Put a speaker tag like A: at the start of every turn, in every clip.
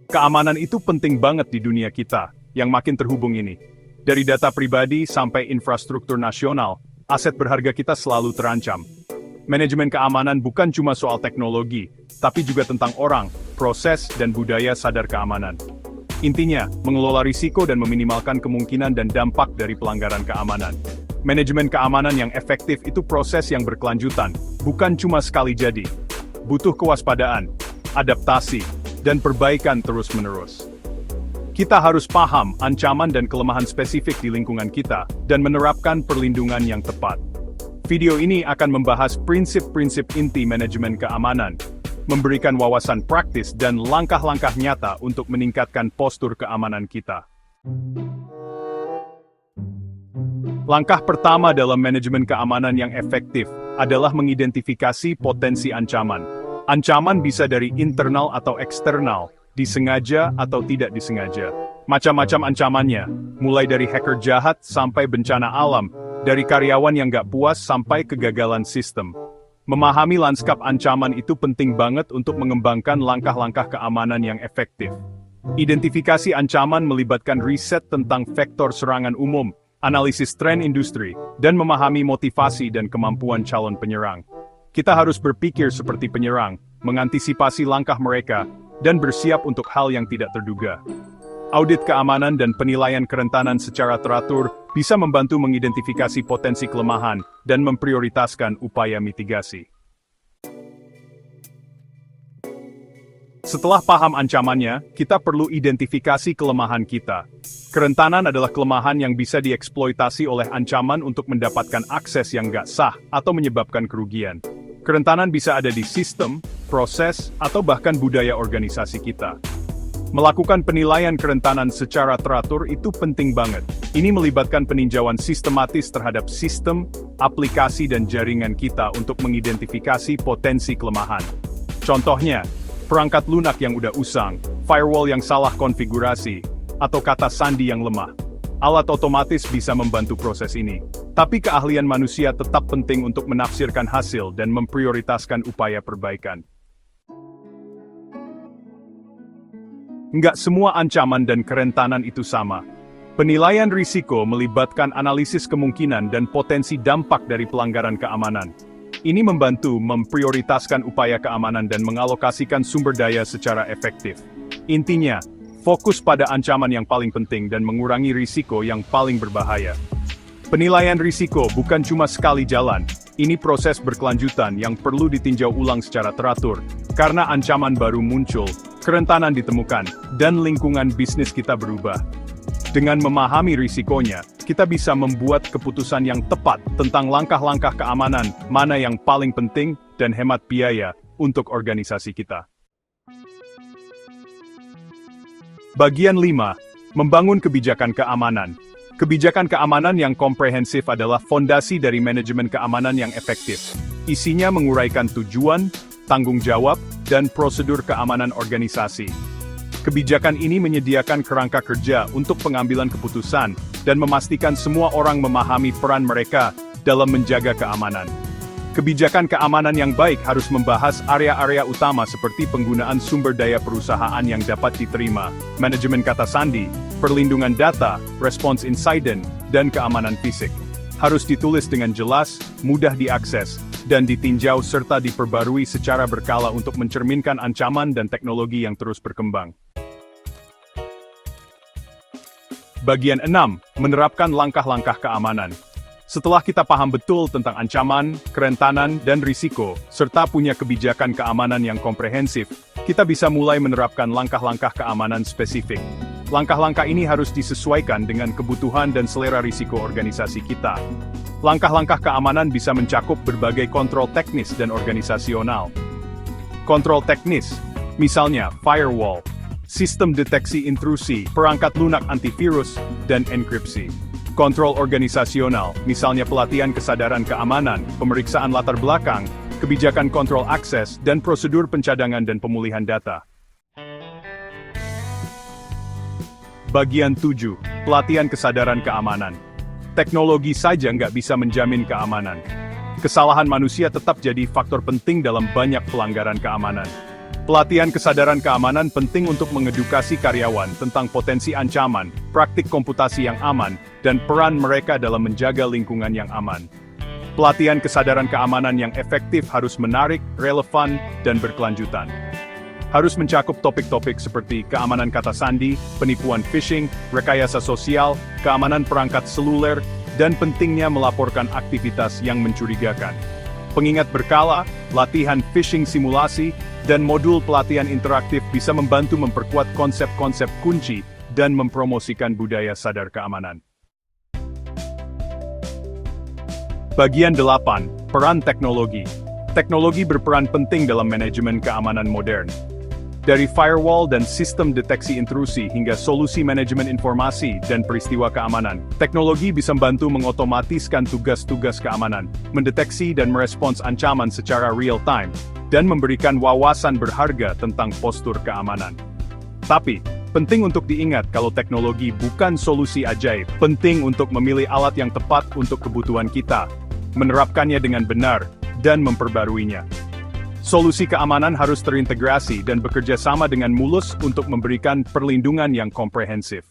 A: Keamanan itu penting banget di dunia kita, yang makin terhubung ini. Dari data pribadi sampai infrastruktur nasional, aset berharga kita selalu terancam. Manajemen keamanan bukan cuma soal teknologi, tapi juga tentang orang, proses, dan budaya sadar keamanan. Intinya, mengelola risiko dan meminimalkan kemungkinan dan dampak dari pelanggaran keamanan. Manajemen keamanan yang efektif itu proses yang berkelanjutan, bukan cuma sekali jadi. Butuh kewaspadaan, adaptasi, dan perbaikan terus-menerus. Kita harus paham ancaman dan kelemahan spesifik di lingkungan kita, dan menerapkan perlindungan yang tepat. Video ini akan membahas prinsip-prinsip inti manajemen keamanan, memberikan wawasan praktis dan langkah-langkah nyata untuk meningkatkan postur keamanan kita. Langkah pertama dalam manajemen keamanan yang efektif adalah mengidentifikasi potensi ancaman. Ancaman bisa dari internal atau eksternal, disengaja atau tidak disengaja. Macam-macam ancamannya, mulai dari hacker jahat sampai bencana alam, dari karyawan yang nggak puas sampai kegagalan sistem. Memahami lanskap ancaman itu penting banget untuk mengembangkan langkah-langkah keamanan yang efektif. Identifikasi ancaman melibatkan riset tentang vektor serangan umum, analisis tren industri, dan memahami motivasi dan kemampuan calon penyerang. Kita harus berpikir seperti penyerang, mengantisipasi langkah mereka, dan bersiap untuk hal yang tidak terduga. Audit keamanan dan penilaian kerentanan secara teratur bisa membantu mengidentifikasi potensi kelemahan dan memprioritaskan upaya mitigasi. Setelah paham ancamannya, kita perlu identifikasi kelemahan kita. Kerentanan adalah kelemahan yang bisa dieksploitasi oleh ancaman untuk mendapatkan akses yang nggak sah atau menyebabkan kerugian. Kerentanan bisa ada di sistem, proses, atau bahkan budaya organisasi kita. Melakukan penilaian kerentanan secara teratur itu penting banget. Ini melibatkan peninjauan sistematis terhadap sistem, aplikasi, dan jaringan kita untuk mengidentifikasi potensi kelemahan. Contohnya, perangkat lunak yang udah usang, firewall yang salah konfigurasi, atau kata sandi yang lemah. Alat otomatis bisa membantu proses ini. Tapi keahlian manusia tetap penting untuk menafsirkan hasil dan memprioritaskan upaya perbaikan. Nggak semua ancaman dan kerentanan itu sama. Penilaian risiko melibatkan analisis kemungkinan dan potensi dampak dari pelanggaran keamanan. Ini membantu memprioritaskan upaya keamanan dan mengalokasikan sumber daya secara efektif. Intinya, fokus pada ancaman yang paling penting dan mengurangi risiko yang paling berbahaya. Penilaian risiko bukan cuma sekali jalan, ini proses berkelanjutan yang perlu ditinjau ulang secara teratur, karena ancaman baru muncul, kerentanan ditemukan, dan lingkungan bisnis kita berubah. Dengan memahami risikonya, kita bisa membuat keputusan yang tepat tentang langkah-langkah keamanan, mana yang paling penting, dan hemat biaya untuk organisasi kita. Bagian 5. Membangun kebijakan keamanan. Kebijakan keamanan yang komprehensif adalah fondasi dari manajemen keamanan yang efektif. Isinya menguraikan tujuan, tanggung jawab, dan prosedur keamanan organisasi. Kebijakan ini menyediakan kerangka kerja untuk pengambilan keputusan dan memastikan semua orang memahami peran mereka dalam menjaga keamanan. Kebijakan keamanan yang baik harus membahas area-area utama seperti penggunaan sumber daya perusahaan yang dapat diterima, manajemen kata sandi, perlindungan data, respons insiden, dan keamanan fisik. Harus ditulis dengan jelas, mudah diakses, dan ditinjau serta diperbarui secara berkala untuk mencerminkan ancaman dan teknologi yang terus berkembang. Bagian 6. Menerapkan langkah-langkah keamanan. Setelah kita paham betul tentang ancaman, kerentanan, dan risiko, serta punya kebijakan keamanan yang komprehensif, kita bisa mulai menerapkan langkah-langkah keamanan spesifik. Langkah-langkah ini harus disesuaikan dengan kebutuhan dan selera risiko organisasi kita. Langkah-langkah keamanan bisa mencakup berbagai kontrol teknis dan organisasional. Kontrol teknis, misalnya firewall, sistem deteksi intrusi, perangkat lunak antivirus, dan enkripsi. Kontrol organisasional, misalnya pelatihan kesadaran keamanan, pemeriksaan latar belakang, kebijakan kontrol akses, dan prosedur pencadangan dan pemulihan data. Bagian 7. Pelatihan kesadaran keamanan. Teknologi saja nggak bisa menjamin keamanan. Kesalahan manusia tetap jadi faktor penting dalam banyak pelanggaran keamanan. Pelatihan kesadaran keamanan penting untuk mengedukasi karyawan tentang potensi ancaman, praktik komputasi yang aman, dan peran mereka dalam menjaga lingkungan yang aman. Pelatihan kesadaran keamanan yang efektif harus menarik, relevan, dan berkelanjutan. Harus mencakup topik-topik seperti keamanan kata sandi, penipuan phishing, rekayasa sosial, keamanan perangkat seluler, dan pentingnya melaporkan aktivitas yang mencurigakan. Pengingat berkala, latihan phishing simulasi, dan modul pelatihan interaktif bisa membantu memperkuat konsep-konsep kunci dan mempromosikan budaya sadar keamanan. Bagian 8. Peran teknologi. Teknologi berperan penting dalam manajemen keamanan modern. Dari firewall dan sistem deteksi intrusi hingga solusi manajemen informasi dan peristiwa keamanan, teknologi bisa membantu mengotomatiskan tugas-tugas keamanan, mendeteksi dan merespons ancaman secara real-time, dan memberikan wawasan berharga tentang postur keamanan. Tapi, penting untuk diingat kalau teknologi bukan solusi ajaib. Penting untuk memilih alat yang tepat untuk kebutuhan kita, menerapkannya dengan benar, dan memperbaruinya. Solusi keamanan harus terintegrasi dan bekerja sama dengan mulus untuk memberikan perlindungan yang komprehensif.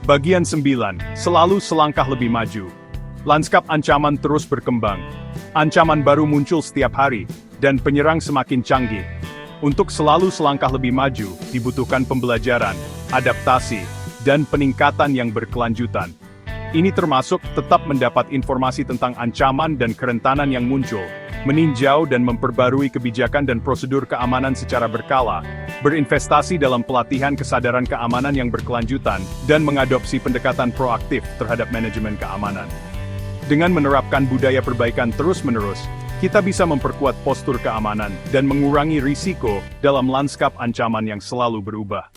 A: Bagian 9. Selalu selangkah lebih maju. Lanskap ancaman terus berkembang. Ancaman baru muncul setiap hari, dan penyerang semakin canggih. Untuk selalu selangkah lebih maju, dibutuhkan pembelajaran, adaptasi, dan peningkatan yang berkelanjutan. Ini termasuk tetap mendapat informasi tentang ancaman dan kerentanan yang muncul, meninjau dan memperbarui kebijakan dan prosedur keamanan secara berkala, berinvestasi dalam pelatihan kesadaran keamanan yang berkelanjutan, dan mengadopsi pendekatan proaktif terhadap manajemen keamanan. Dengan menerapkan budaya perbaikan terus-menerus, kita bisa memperkuat postur keamanan dan mengurangi risiko dalam lanskap ancaman yang selalu berubah.